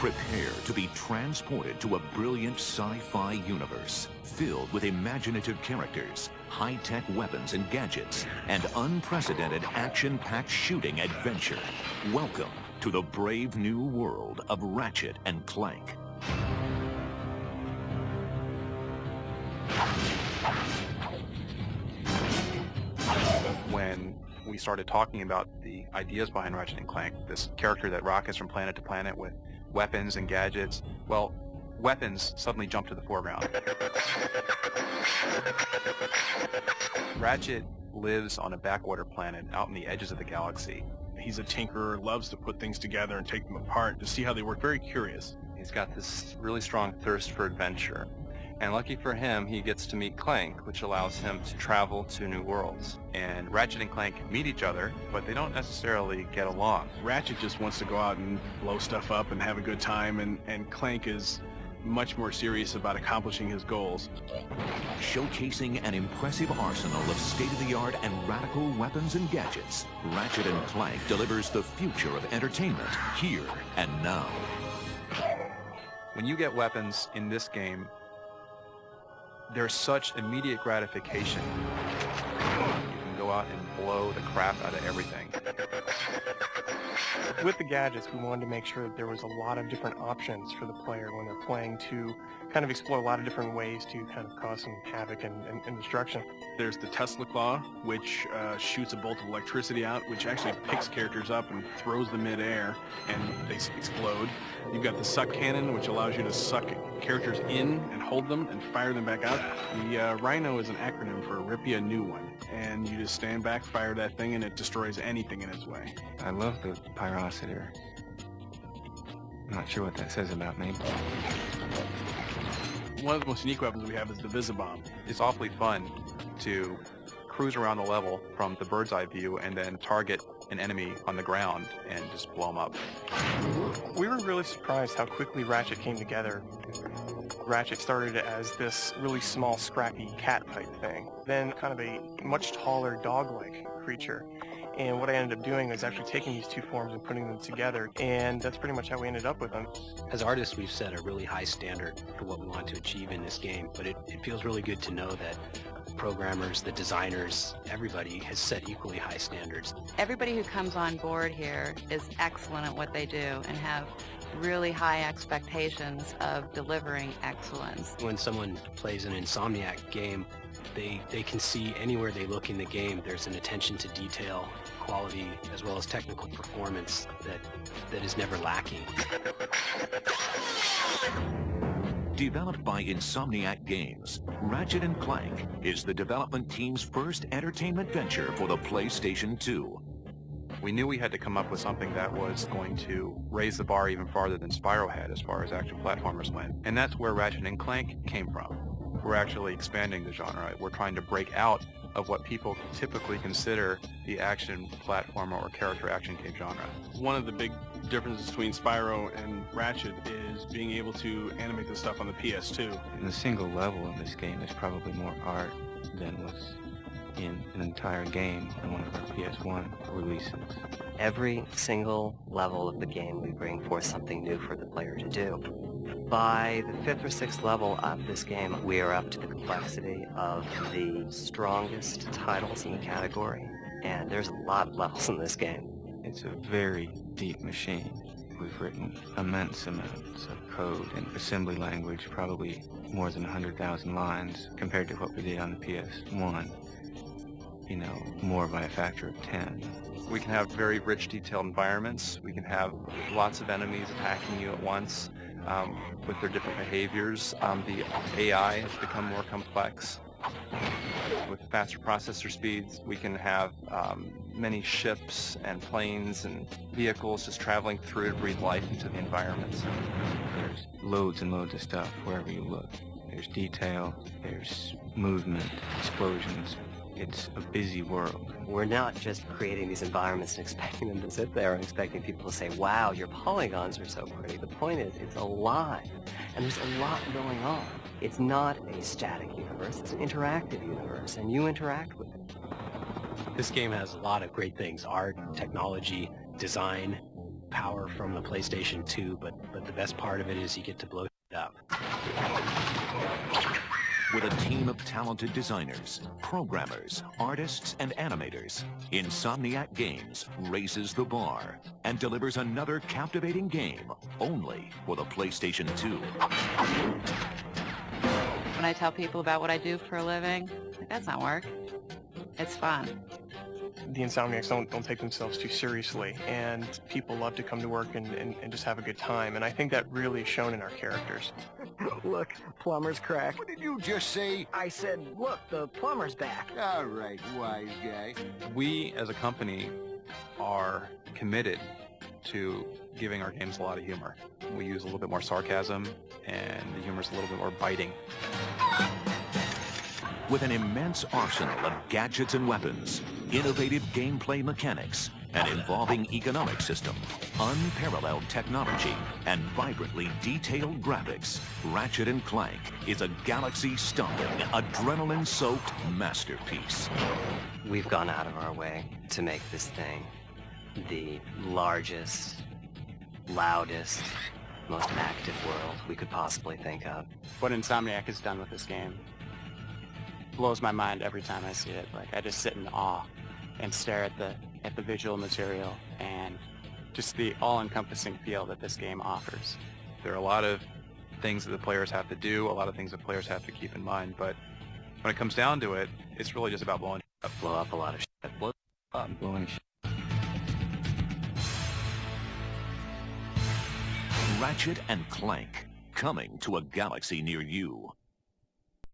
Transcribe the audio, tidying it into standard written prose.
Prepare to be transported to a brilliant sci-fi universe filled with imaginative characters, high-tech weapons and gadgets, and unprecedented action-packed shooting adventure. Welcome to the brave new world of Ratchet and Clank. When we started talking about the ideas behind Ratchet and Clank, this character that rockets from planet to planet with weapons and gadgets, well, weapons suddenly jumped to the foreground. Ratchet lives on a backwater planet out in the edges of the galaxy. He's a tinkerer, loves to put things together and take them apart to see how they work. Very curious. He's got this really strong thirst for adventure. And lucky for him, he gets to meet Clank, which allows him to travel to new worlds. And Ratchet and Clank meet each other, but they don't necessarily get along. Ratchet just wants to go out and blow stuff up and have a good time, and Clank is much more serious about accomplishing his goals. Showcasing an impressive arsenal of state-of-the-art and radical weapons and gadgets, Ratchet and Clank delivers the future of entertainment here and now. When you get weapons in this game, there's such immediate gratification. You can go out and blow the crap out of everything. With the gadgets, we wanted to make sure that there was a lot of different options for the player when they're playing to kind of explore a lot of different ways to kind of cause some havoc and destruction. There's the Tesla Claw, which shoots a bolt of electricity out, which actually picks characters up and throws them mid-air, and they explode. You've got the Suck Cannon, which allows you to suck characters in and hold them and fire them back out. The Rhino is an acronym for Rip Ya a New One, and you just stand back, fire that thing, and it destroys anything in its way. I love the pyrocity. I'm not sure what that says about me. One of the most unique weapons we have is the Visibomb. It's awfully fun to cruise around the level from the bird's eye view and then target an enemy on the ground and just blow them up. We were really surprised how quickly Ratchet came together. Ratchet started as this really small, scrappy cat-type thing, then kind of a much taller dog-like creature. And what I ended up doing was actually taking these two forms and putting them together, and that's pretty much how we ended up with them. As artists, we've set a really high standard for what we want to achieve in this game, but it feels really good to know that programmers, the designers, everybody has set equally high standards. Everybody who comes on board here is excellent at what they do and have really high expectations of delivering excellence. When someone plays an Insomniac game, they can see anywhere they look in the game, there's an attention to detail, quality, as well as technical performance that is never lacking. Developed by Insomniac Games, Ratchet and Clank is the development team's first entertainment venture for the PlayStation 2. We knew we had to come up with something that was going to raise the bar even farther than Spyro had as far as action platformers went. And that's where Ratchet and Clank came from. We're actually expanding the genre. We're trying to break out of what people typically consider the action platformer or character action game genre. One of the big differences between Spyro and Ratchet is being able to animate the stuff on the PS2. In a single level of this game, there's probably more art than was in an entire game on one of our PS1 releases. Every single level of the game, we bring forth something new for the player to do. By the 5th or 6th level of this game, we are up to the complexity of the strongest titles in the category, and there's a lot of levels in this game. It's a very deep machine. We've written immense amounts of code and assembly language, probably more than 100,000 lines compared to what we did on the PS1. You know, more by a factor of 10. We can have very rich, detailed environments. We can have lots of enemies attacking you at once with their different behaviors. The AI has become more complex. With faster processor speeds, we can have many ships and planes and vehicles just traveling through to breathe life into the environments. There's loads and loads of stuff wherever you look. There's detail, there's movement, explosions. It's a busy world. We're not just creating these environments and expecting them to sit there and expecting people to say, wow, your polygons are so pretty. The point is, it's alive, and there's a lot going on. It's not a static universe, it's an interactive universe, and you interact with it. This game has a lot of great things: art, technology, design, power from the PlayStation 2, but the best part of it is you get to blow it up. With a team of talented designers, programmers, artists, and animators, Insomniac Games raises the bar and delivers another captivating game only for the PlayStation 2. When I tell people about what I do for a living, like, that's not work. It's fun. The Insomniacs don't take themselves too seriously, and people love to come to work and just have a good time, and I think that really is shown in our characters. Look, plumber's crack. What did you just say? I said, look, the plumber's back. All right, wise guy. We, as a company, are committed to giving our games a lot of humor. We use a little bit more sarcasm, and the humor's a little bit more biting. With an immense arsenal of gadgets and weapons, innovative gameplay mechanics, an evolving economic system, unparalleled technology, and vibrantly detailed graphics, Ratchet and Clank is a galaxy-stomping, adrenaline-soaked masterpiece. We've gone out of our way to make this thing the largest, loudest, most active world we could possibly think of. What Insomniac has done with this game blows my mind every time I see it. Like, I just sit in awe and stare at the visual material and just the all-encompassing feel that this game offers. There are a lot of things that the players have to do, a lot of things that players have to keep in mind, but when it comes down to it, it's really just about blowing up. Blow up a lot of shit. Blow up. Blowing shit. Ratchet and Clank, coming to a galaxy near you.